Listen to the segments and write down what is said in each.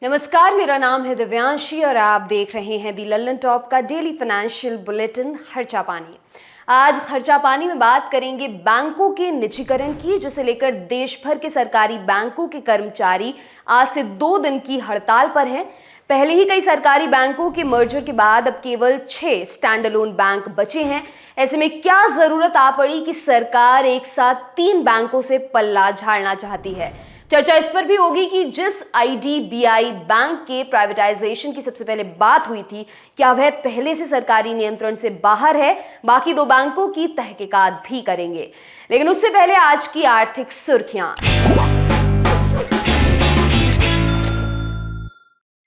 नमस्कार, मेरा नाम है दिव्यांशी और आप देख रहे हैं दी लल्लन टॉप का डेली फाइनेंशियल बुलेटिन खर्चा पानी। आज खर्चा पानी में बात करेंगे बैंकों के निजीकरण की, जिसे लेकर देश भर के सरकारी बैंकों के कर्मचारी आज से 2 दिन की हड़ताल पर हैं। पहले ही कई सरकारी बैंकों के मर्जर के बाद अब केवल 6 स्टैंड अलोन बैंक बचे हैं। ऐसे में क्या जरूरत आ पड़ी कि सरकार एक साथ 3 बैंकों से पल्ला झाड़ना चाहती है। चर्चा इस पर भी होगी कि जिस आईडीबीआई बैंक के प्राइवेटाइजेशन की सबसे पहले बात हुई थी, क्या वह पहले से सरकारी नियंत्रण से बाहर है। बाकी 2 बैंकों की तहकीकात भी करेंगे, लेकिन उससे पहले आज की आर्थिक सुर्खियां।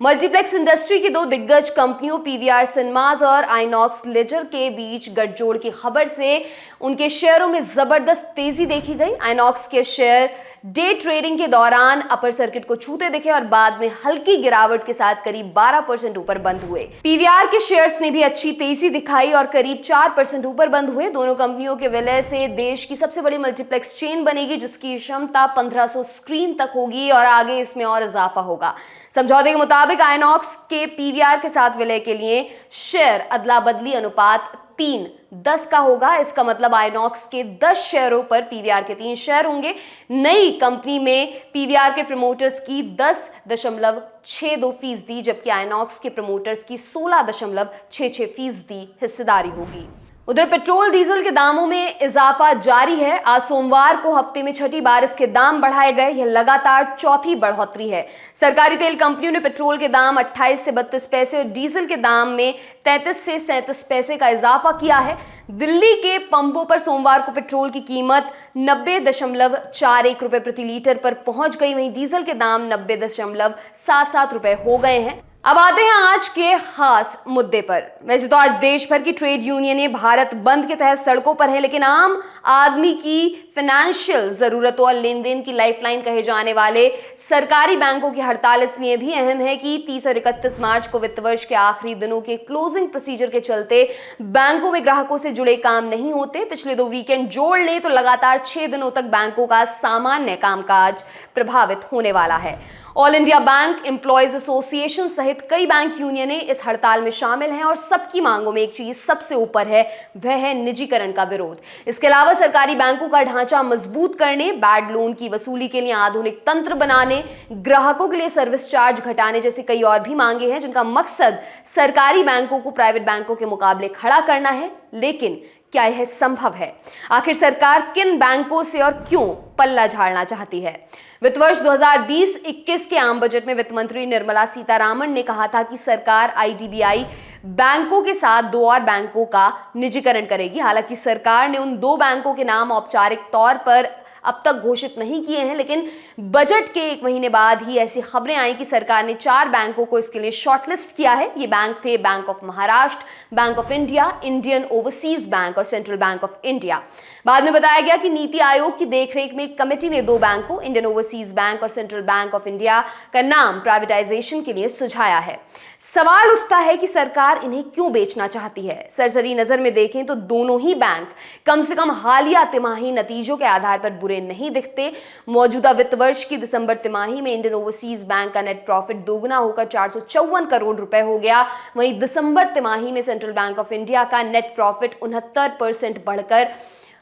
मल्टीप्लेक्स इंडस्ट्री की 2 दिग्गज कंपनियों पीवीआर सिनेमाज और आइनॉक्स लेजर के बीच गठजोड़ की खबर से उनके शेयरों में जबरदस्त तेजी देखी गई। आइनॉक्स के शेयर डे ट्रेडिंग के दौरान अपर सर्किट को छूते दिखे और बाद में हल्की गिरावट के साथ करीब 12% ऊपर बंद हुए। पीवीआर के शेयर्स ने भी अच्छी तेजी दिखाई और करीब 4% ऊपर बंद हुए। दोनों कंपनियों के विलय से देश की सबसे बड़ी मल्टीप्लेक्स चेन बनेगी, जिसकी क्षमता 1500 स्क्रीन तक होगी और आगे इसमें और इजाफा होगा। समझौते के मुताबिक आइनॉक्स के पीवीआर के साथ विलय के लिए शेयर अदला बदली अनुपात 3:10 का होगा। इसका मतलब आइनॉक्स के 10 शेयरों पर पीवीआर के 3 शेयर होंगे। नई कंपनी में पीवीआर के प्रमोटर्स की 10.62%, जबकि आइनॉक्स के प्रमोटर्स की 16.66% हिस्सेदारी होगी। उधर पेट्रोल डीजल के दामों में इजाफा जारी है। आज सोमवार को हफ्ते में 6ठी बार इसके दाम बढ़ाए गए। यह लगातार चौथी बढ़ोतरी है। सरकारी तेल कंपनियों ने पेट्रोल के दाम 28 से 32 पैसे और डीजल के दाम में 33 से 37 पैसे का इजाफा किया है। दिल्ली के पंपों पर सोमवार को पेट्रोल की कीमत 90.41 रुपए प्रति लीटर पर पहुंच गई। वहीं डीजल के दाम 90.77 रुपए हो गए हैं। अब आते हैं आज के खास मुद्दे पर। वैसे तो आज देश भर की ट्रेड यूनियनें भारत बंद के तहत सड़कों पर हैं, लेकिन आम आदमी की फाइनेंशियल जरूरतों और लेन देन की लाइफलाइन कहे जाने वाले सरकारी बैंकों की हड़ताल इसलिए भी अहम है कि 30 और 31 मार्च को वित्त वर्ष के आखिरी दिनों के क्लोजिंग प्रोसीजर के चलते बैंकों में ग्राहकों से जुड़े काम नहीं होते। पिछले 2 वीकेंड जोड़ लें तो लगातार 6 दिनों तक बैंकों का सामान्य कामकाज प्रभावित होने वाला है। All India bank employees association सहित कई बैंक यूनियनें इस हड़ताल में शामिल हैं और सबकी मांगों में एक चीज सबसे ऊपर है, वह है निजीकरण का विरोध। इसके अलावा सरकारी बैंकों का ढांचा मजबूत करने, बैड लोन की वसूली के लिए आधुनिक तंत्र बनाने, ग्राहकों के लिए सर्विस चार्ज घटाने जैसी कई और भी मांगे हैं, जिनका मकसद सरकारी बैंकों को प्राइवेट बैंकों के मुकाबले खड़ा करना है। लेकिन क्या यह संभव है? आखिर सरकार किन बैंकों से और क्यों पल्ला झाड़ना चाहती है? वित्त वर्ष 2020-21 के आम बजट में वित्त मंत्री निर्मला सीतारामन ने कहा था कि सरकार आईडीबीआई बैंकों के साथ 2 और बैंकों का निजीकरण करेगी। हालांकि सरकार ने उन 2 बैंकों के नाम औपचारिक तौर पर अब तक घोषित नहीं किए हैं, लेकिन बजट के 1 महीने बाद ही ऐसी खबरें आई कि सरकार ने 4 बैंकों को इसके लिए शॉर्टलिस्ट किया है। ये बैंक थे bank of Maharashtra, bank of India, Indian overseas bank और सेंट्रल बैंक ऑफ इंडिया। बाद में बताया गया कि नीति आयोग की देखरेख में एक कमेटी ने 2 बैंकों, इंडियन ओवरसीज बैंक और सेंट्रल बैंक ऑफ इंडिया का नाम प्राइवेटाइजेशन के लिए सुझाया है। सवाल उठता है कि सरकार इन्हें क्यों बेचना चाहती है? सरसरी नजर में देखें तो दोनों ही बैंक कम से कम हालिया तिमाही नतीजों के आधार पर बुरे नहीं दिखते। मौजूदा वित्त वर्ष की दिसंबर तिमाही में इंडियन ओवरसीज बैंक का नेट प्रॉफिट दोगुना होकर 454 करोड़ रुपए हो गया। वहीं दिसंबर तिमाही में सेंट्रल बैंक ऑफ इंडिया का नेट प्रॉफिट 69% बढ़कर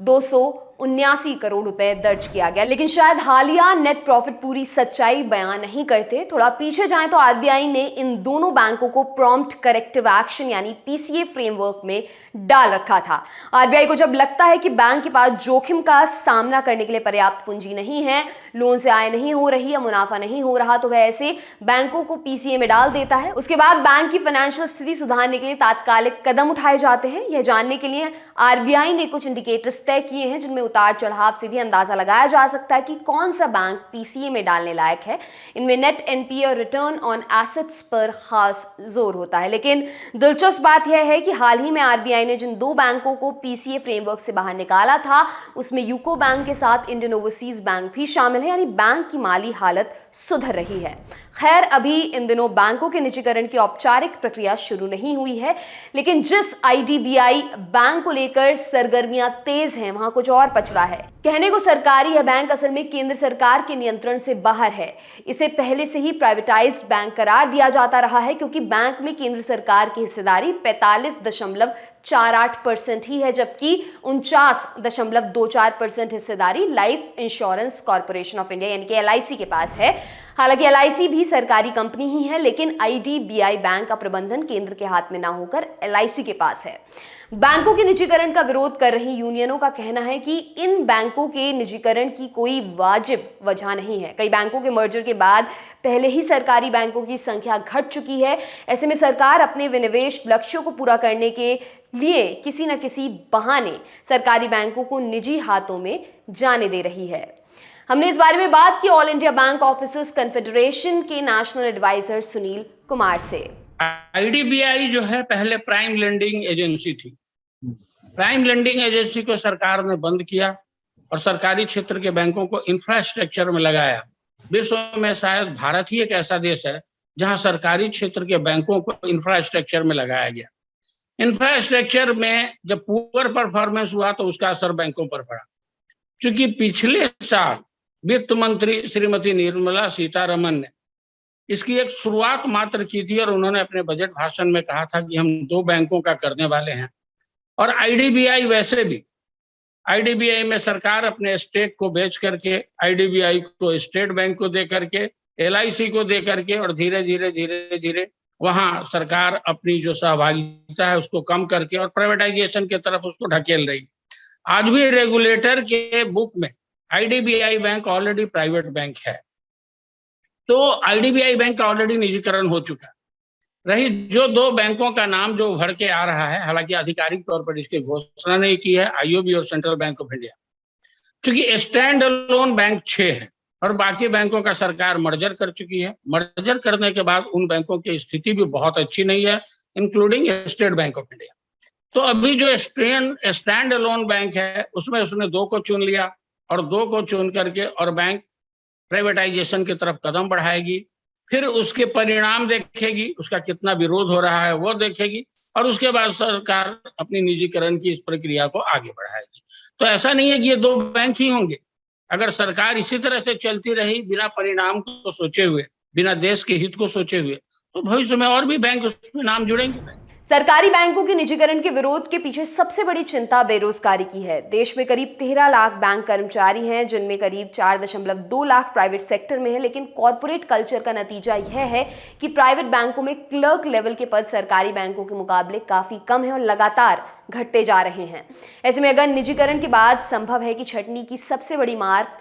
279 करोड़ रुपए दर्ज किया गया। लेकिन शायद हालिया नेट प्रॉफिट पूरी सच्चाई बयान नहीं करते। थोड़ा पीछे जाएं तो आरबीआई ने इन दोनों बैंकों को प्रॉम्प्ट करेक्टिव एक्शन यानी पीसीए फ्रेमवर्क में डाल रखा था। आरबीआई को जब लगता है कि बैंक के पास जोखिम का सामना करने के लिए पर्याप्त पूंजी नहीं है, लोन से आय नहीं हो रही या मुनाफा नहीं हो रहा, तो वह ऐसे बैंकों को पीसीए में डाल देता है। उसके बाद बैंक की फाइनेंशियल स्थिति सुधारने के लिए तात्कालिक कदम उठाए जाते हैं। यह जानने के लिए आरबीआई ने कुछ इंडिकेटर्स तय किए हैं, जिनमें उतार चढ़ाव से भी अंदाजा लगाया जा सकता है कि कौन सा बैंक पीसीए में डालने लायक है। इनमें नेट एनपीए और रिटर्न ऑन एसेट्स पर खास जोर होता है। लेकिन दिलचस्प बात यह है कि हाल ही में आरबीआई ने जिन 2 बैंकों को पीसीए फ्रेमवर्क से बाहर निकाला था, उसमें यूको बैंक के साथ इंडियन ओवरसीज बैंक भी शामिल है। यानी बैंक की माली हालत सुधर रही है। खैर, अभी इन दिनों बैंकों के निजीकरण की औपचारिक प्रक्रिया शुरू नहीं हुई है, लेकिन जिस आईडीबीआई बैंक को लेकर सरगर्मियां तेज हैं, वहां कुछ और पच रहा है। कहने को सरकारी यह बैंक असल में केंद्र सरकार के नियंत्रण से बाहर है। इसे पहले से ही प्राइवेटाइज्ड बैंक करार दिया जाता रहा है, क्योंकि बैंक में केंद्र सरकार की हिस्सेदारी 45.48% ही है, जबकि 49.24% हिस्सेदारी life insurance corporation of India यानी कि एलआईसी के पास है। हालांकि एलआईसी भी सरकारी कंपनी ही है, लेकिन आईडीबीआई बैंक का प्रबंधन केंद्र के हाथ में ना होकर एलआईसी के पास है। बैंकों के निजीकरण का विरोध कर रही यूनियनों का कहना है कि इन बैंकों के निजीकरण की कोई वाजिब वजह नहीं है। कई बैंकों के मर्जर के बाद पहले ही सरकारी बैंकों की संख्या घट चुकी है। ऐसे में सरकार अपने विनिवेश लक्ष्यों को पूरा करने के लिए किसी न किसी बहाने सरकारी बैंकों को निजी हाथों में जाने दे रही है। हमने इस बारे में बात की all India bank officers confederation के नेशनल एडवाइजर सुनील कुमार से। आईडीबीआई जो है पहले प्राइम लेंडिंग एजेंसी थी। प्राइम लेंडिंग एजेंसी को सरकार ने बंद किया और सरकारी क्षेत्र के बैंकों को इंफ्रास्ट्रक्चर में लगाया। विश्व में शायद भारत ही एक ऐसा देश है जहां सरकारी क्षेत्र के बैंकों को इंफ्रास्ट्रक्चर में लगाया गया। इंफ्रास्ट्रक्चर में जब पुअर परफॉर्मेंस हुआ तो उसका असर बैंकों पर पड़ा। क्योंकि पिछले साल वित्त मंत्री श्रीमती निर्मला सीतारमन ने इसकी एक शुरुआत मात्र की थी और उन्होंने अपने बजट भाषण में कहा था कि हम 2 बैंकों का करने वाले हैं। और आईडीबीआई वैसे भी, आईडीबीआई में सरकार अपने स्टेक को बेच करके आईडीबीआई को स्टेट बैंक को दे करके, एलआईसी को दे करके और धीरे धीरे वहां सरकार अपनी जो सहभागिता है उसको कम करके और प्राइवेटाइजेशन की तरफ उसको ढकेल रही। आज भी रेगुलेटर के बुक में IDBI bank already private bank है, तो आईडीबीआई बैंक का ऑलरेडी निजीकरण हो चुका। रही जो 2 बैंकों का नाम जो उभर के आ रहा है, हालांकि आधिकारिक तौर पर इसकी घोषणा नहीं की है, आईओबी और सेंट्रल बैंक ऑफ इंडिया। क्योंकि स्टैंड अलोन बैंक 6 है और बाकी बैंकों का सरकार मर्जर कर चुकी है। मर्जर करने के बाद उन बैंकों की स्थिति भी बहुत अच्छी नहीं है, including state bank of India. तो अभी जो स्टैंड अलोन बैंक है उसमें उसने 2 को चुन लिया और 2 को चुन करके और बैंक प्राइवेटाइजेशन की तरफ कदम बढ़ाएगी। फिर उसके परिणाम देखेगी, उसका कितना विरोध हो रहा है वो देखेगी और उसके बाद सरकार अपनी निजीकरण की इस प्रक्रिया को आगे बढ़ाएगी। तो ऐसा नहीं है कि ये 2 बैंक ही होंगे। अगर सरकार इसी तरह से चलती रही बिना परिणाम को सोचे हुए, बिना देश के हित को सोचे हुए, तो भविष्य में और भी बैंक उसमें नाम जुड़ेंगे। सरकारी बैंकों के निजीकरण के विरोध के पीछे सबसे बड़ी चिंता बेरोजगारी की है। देश में करीब 13 लाख बैंक कर्मचारी हैं, जिनमें करीब 4.2 लाख प्राइवेट सेक्टर में है। लेकिन कॉर्पोरेट कल्चर का नतीजा यह है कि प्राइवेट बैंकों में क्लर्क लेवल के पद सरकारी बैंकों के मुकाबले काफी कम है और लगातार घटते जा रहे हैं। ऐसे में अगर निजीकरण के बाद संभव है कि छंटनी की सबसे बड़ी मार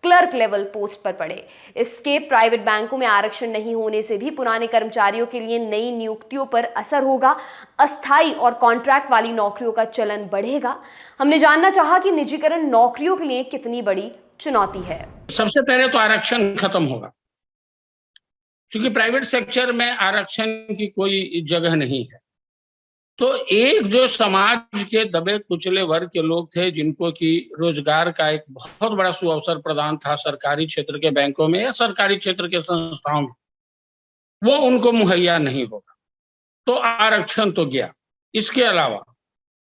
क्लर्क लेवल पोस्ट पर पड़े। इसके प्राइवेट बैंकों में आरक्षण नहीं होने से भी पुराने कर्मचारियों के लिए नई नियुक्तियों पर असर होगा। अस्थायी और कॉन्ट्रैक्ट वाली नौकरियों का चलन बढ़ेगा। हमने जानना चाहा कि निजीकरण नौकरियों के लिए कितनी बड़ी चुनौती है। सबसे पहले तो आरक्षण खत्म होगा, क्योंकि प्राइवेट सेक्टर में आरक्षण की कोई जगह नहीं है। तो एक जो समाज के दबे कुचले वर्ग के लोग थे, जिनको कि रोजगार का एक बहुत बड़ा सुअवसर प्रदान था सरकारी क्षेत्र के बैंकों में या सरकारी क्षेत्र के संस्थाओं में, वो उनको मुहैया नहीं होगा, तो आरक्षण तो गया। इसके अलावा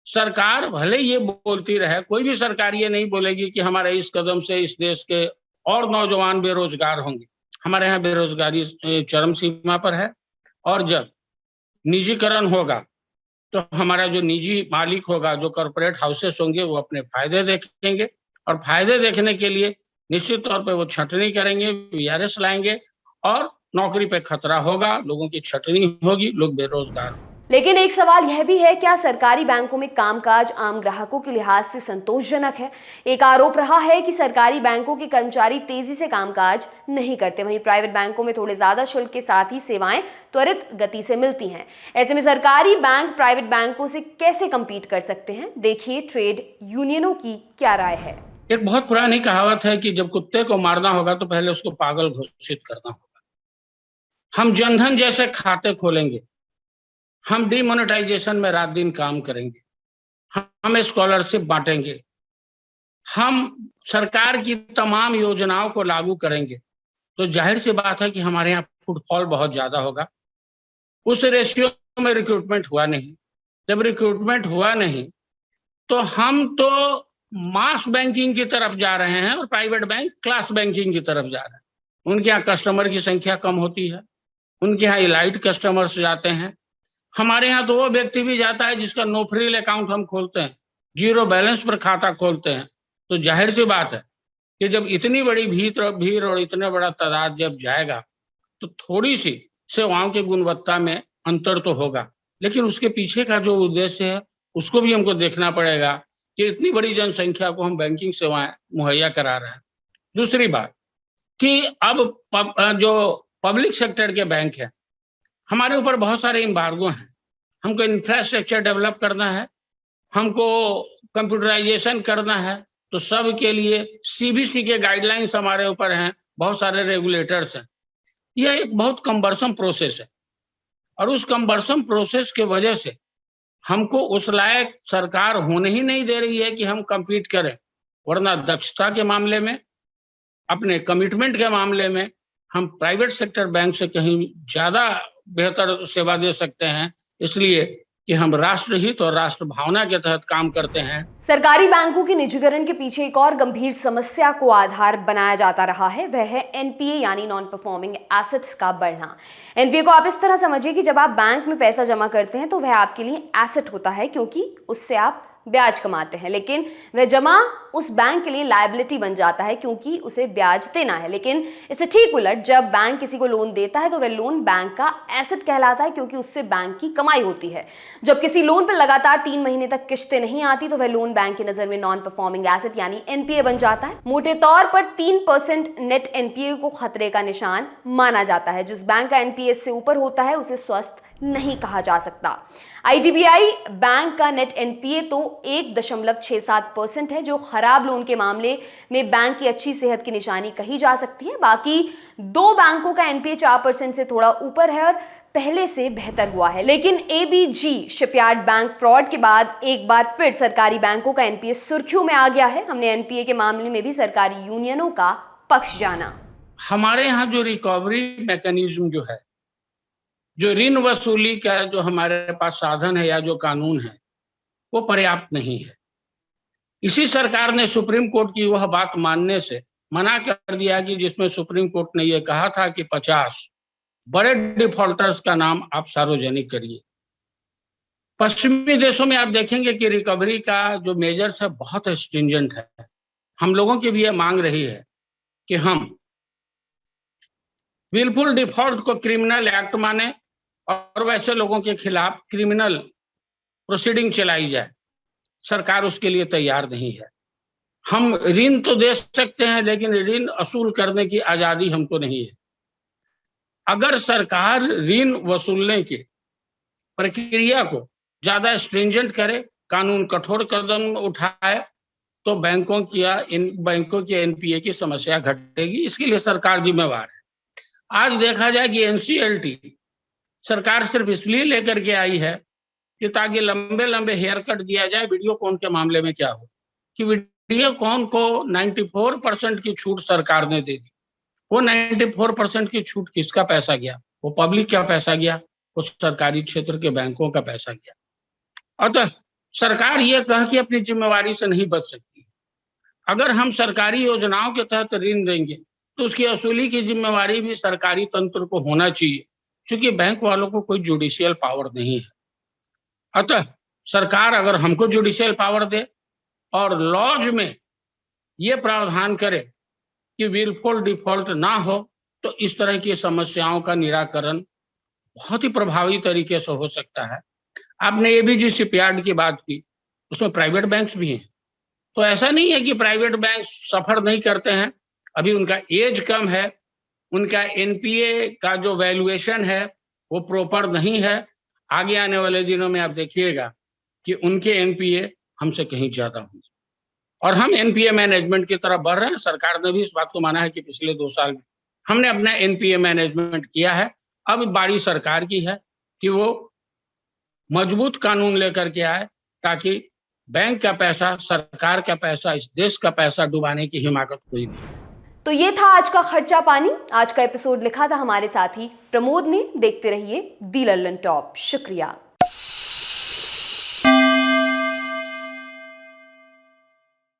सरकार भले ये बोलती रहे, कोई भी सरकार ये नहीं बोलेगी कि हमारे इस कदम से इस देश के और नौजवान बेरोजगार होंगे। हमारे यहाँ बेरोजगारी चरम सीमा पर है और जब निजीकरण होगा तो हमारा जो निजी मालिक होगा, जो कॉर्पोरेट हाउसेस होंगे, वो अपने फायदे देखेंगे और फायदे देखने के लिए निश्चित तौर पे वो छंटनी करेंगे, वीआरएस लाएंगे और नौकरी पे खतरा होगा, लोगों की छंटनी होगी, लोग बेरोजगार। लेकिन एक सवाल यह भी है, क्या सरकारी बैंकों में कामकाज आम ग्राहकों के लिहाज से संतोषजनक है? एक आरोप रहा है कि सरकारी बैंकों के कर्मचारी तेजी से कामकाज नहीं करते, वहीं प्राइवेट बैंकों में थोड़े ज्यादा शुल्क के साथ ही सेवाएं त्वरित गति से मिलती हैं। ऐसे में सरकारी बैंक प्राइवेट बैंकों से कैसे कम्पीट कर सकते हैं? देखिए ट्रेड यूनियनों की क्या राय है। एक बहुत पुरानी कहावत है कि जब कुत्ते को मारना होगा तो पहले उसको पागल घोषित करना होगा। हम जनधन जैसे खाते खोलेंगे, हम डिमोनेटाइजेशन में रात दिन काम करेंगे, हम स्कॉलरशिप बांटेंगे, हम सरकार की तमाम योजनाओं को लागू करेंगे, तो जाहिर सी बात है कि हमारे यहाँ फुटफॉल बहुत ज्यादा होगा। उस रेशियो में रिक्रूटमेंट हुआ नहीं। जब रिक्रूटमेंट हुआ नहीं तो हम तो मास बैंकिंग की तरफ जा रहे हैं और प्राइवेट बैंक क्लास बैंकिंग की तरफ जा रहे हैं। उनके यहाँ कस्टमर की संख्या कम होती है, उनके यहाँ इलाइट कस्टमर्स जाते हैं। हमारे यहाँ तो वो व्यक्ति भी जाता है जिसका नो फ्रिल अकाउंट हम खोलते हैं, जीरो बैलेंस पर खाता खोलते हैं। तो जाहिर सी बात है कि जब इतनी बड़ी भीड़ और इतना बड़ा तादाद जब जाएगा तो थोड़ी सी सेवाओं की गुणवत्ता में अंतर तो होगा, लेकिन उसके पीछे का जो उद्देश्य है उसको भी हमको देखना पड़ेगा कि इतनी बड़ी जनसंख्या को हम बैंकिंग सेवाएं मुहैया करा रहे हैं। दूसरी बात कि अब जो पब्लिक सेक्टर के बैंक है, हमारे ऊपर बहुत सारे एम्बार्गो हैं। हमको इंफ्रास्ट्रक्चर डेवलप करना है, हमको कंप्यूटराइजेशन करना है, तो सब के लिए सीबीसी के गाइडलाइंस हमारे ऊपर हैं, बहुत सारे रेगुलेटर्स हैं। यह एक बहुत कम्बरसम प्रोसेस है और उस कम्बरसम प्रोसेस के वजह से हमको उस लायक सरकार होने ही नहीं दे रही है कि हम कम्पीट करें। वरना दक्षता के मामले में, अपने कमिटमेंट के मामले में हम प्राइवेट सेक्टर बैंक से कहीं ज्यादा बेहतर सेवा दे सकते हैं, इसलिए कि हम राष्ट्रहित और राष्ट्र भावना के तहत काम करते हैं। सरकारी बैंकों के निजीकरण के पीछे एक और गंभीर समस्या को आधार बनाया जाता रहा है, वह है एनपीए यानी नॉन परफॉर्मिंग एसेट्स का बढ़ना। एनपीए को आप इस तरह समझिए कि जब आप बैंक में पैसा जमा करते हैं तो वह आपके लिए एसेट होता है क्योंकि उससे आप ब्याज कमाते हैं, लेकिन वह जमा उस बैंक के लिए लायबिलिटी बन जाता है क्योंकि उसे ब्याज देना है। लेकिन इससे ठीक उलट, जब बैंक किसी को लोन देता है तो वह लोन बैंक का एसेट कहलाता है क्योंकि उससे बैंक की कमाई होती है। जब किसी लोन पर लगातार 3 महीने तक किश्तें नहीं आती तो वह लोन बैंक की नजर में नॉन परफॉर्मिंग एसेट यानी एनपीए बन जाता है। मोटे तौर पर 3% नेट एनपीए को खतरे का निशान माना जाता है। जिस बैंक का एनपीए से ऊपर होता है उसे स्वस्थ नहीं कहा जा सकता। आईडीबीआई बैंक का नेट एनपीए तो 1.67% है, जो खराब लोन के मामले में बैंक की अच्छी सेहत की निशानी कही जा सकती है। बाकी 2 बैंकों का एनपीए 4% से थोड़ा ऊपर है और पहले से बेहतर हुआ है। लेकिन एबीजी शिपयार्ड बैंक फ्रॉड के बाद एक बार फिर सरकारी बैंकों का एनपीए सुर्खियों में आ गया है। हमने एनपीए के मामले में भी सरकारी यूनियनों का पक्ष जाना। हमारे यहाँ जो रिकवरी मैकेनिज्म जो है, जो ऋण वसूली का जो हमारे पास साधन है या जो कानून है, वो पर्याप्त नहीं है। इसी सरकार ने सुप्रीम कोर्ट की वह बात मानने से मना कर दिया कि जिसमें सुप्रीम कोर्ट ने यह कहा था कि 50 बड़े डिफॉल्टर्स का नाम आप सार्वजनिक करिए। पश्चिमी देशों में आप देखेंगे कि रिकवरी का जो मेजर्स है बहुत स्ट्रिंजेंट है। हम लोगों की भी यह मांग रही है कि हम विलफुल डिफॉल्ट को क्रिमिनल एक्ट माने और वैसे लोगों के खिलाफ क्रिमिनल प्रोसीडिंग चलाई जाए। सरकार उसके लिए तैयार नहीं है। हम ऋण तो दे सकते हैं लेकिन ऋण वसूल करने की आजादी हमको नहीं है। अगर सरकार ऋण वसूलने की प्रक्रिया को ज्यादा स्ट्रिंजेंट करे, कानून कठोर कदम उठाए, तो बैंकों की एनपीए की समस्या घटेगी। इसके लिए सरकार जिम्मेवार है। आज देखा जाए कि एनसीएलटी सरकार सिर्फ इसलिए लेकर के आई है कि ताकि लंबे लंबे हेयर कट दिया जाए। वीडियोकॉन के मामले में क्या हो कि वीडियोकॉन को 94% की छूट सरकार ने दे दी। वो 94% की छूट किसका पैसा गया? वो पब्लिक का पैसा गया, वो सरकारी क्षेत्र के बैंकों का पैसा गया। अतः सरकार ये कह के अपनी जिम्मेवारी से नहीं बच सकती। अगर हम सरकारी योजनाओं के तहत ऋण देंगे तो उसकी वसूली की जिम्मेवारी भी सरकारी तंत्र को होना चाहिए, क्योंकि बैंक वालों को कोई जुडिशियल पावर नहीं है। अतः सरकार अगर हमको जुडिशियल पावर दे और लॉज में ये प्रावधान करे कि विलफुल डिफॉल्ट ना हो, तो इस तरह की समस्याओं का निराकरण बहुत ही प्रभावी तरीके से हो सकता है। आपने एबीजी शिपयार्ड की बात की, उसमें प्राइवेट बैंक्स भी हैं। तो ऐसा नहीं है कि प्राइवेट बैंक सफर नहीं करते हैं। अभी उनका एज कम है, उनका एनपीए का जो वैल्यूएशन है वो प्रॉपर नहीं है। आगे आने वाले दिनों में आप देखिएगा कि उनके एनपीए हमसे कहीं ज्यादा होंगे और हम एनपीए मैनेजमेंट की तरफ बढ़ रहे हैं। सरकार ने भी इस बात को माना है कि पिछले 2 साल में हमने अपना एनपीए मैनेजमेंट किया है। अब बारी सरकार की है कि वो मजबूत कानून लेकर के आए ताकि बैंक का पैसा, सरकार का पैसा, इस देश का पैसा डुबाने की हिमाकत कोई नहीं। तो ये था आज का खर्चा पानी। आज का एपिसोड लिखा था हमारे साथी प्रमोद ने। देखते रहिए दी लल्लन टॉप। शुक्रिया।